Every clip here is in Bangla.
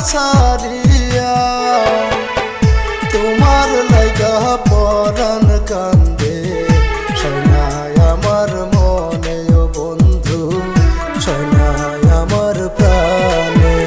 ছাড়িয়া তোমার লাইগা পরাণ কান্দে সয়নায় আমার মনে ও বন্ধু সয়নায় আমার প্রাণে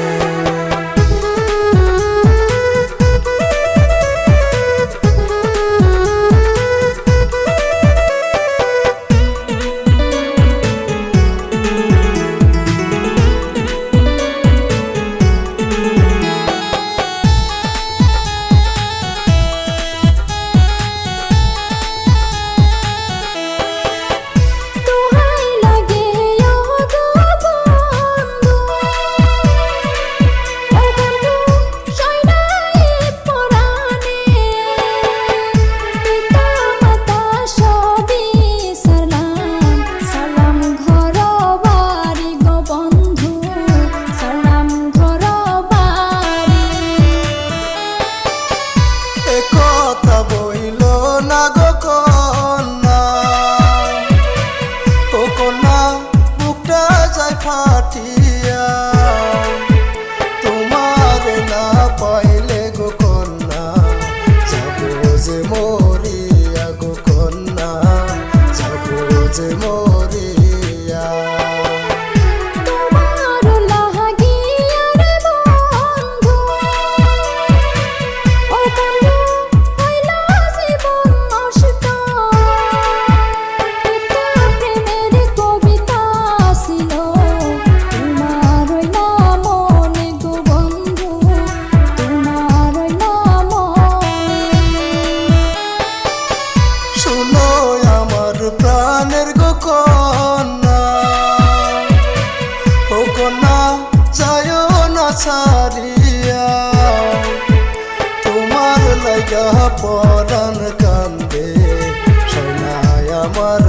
ফাটিয়া তোমার না পাইলে গো কন্যা যাবো যে মরিয়া গো কন্যা যাবো যে মরিয়া প্রাণের গো কন্যা ও কন্যা যায়ও না ছাড়িয়া তোমার লাইগা পরাণ কান্দে সয়নায় আমার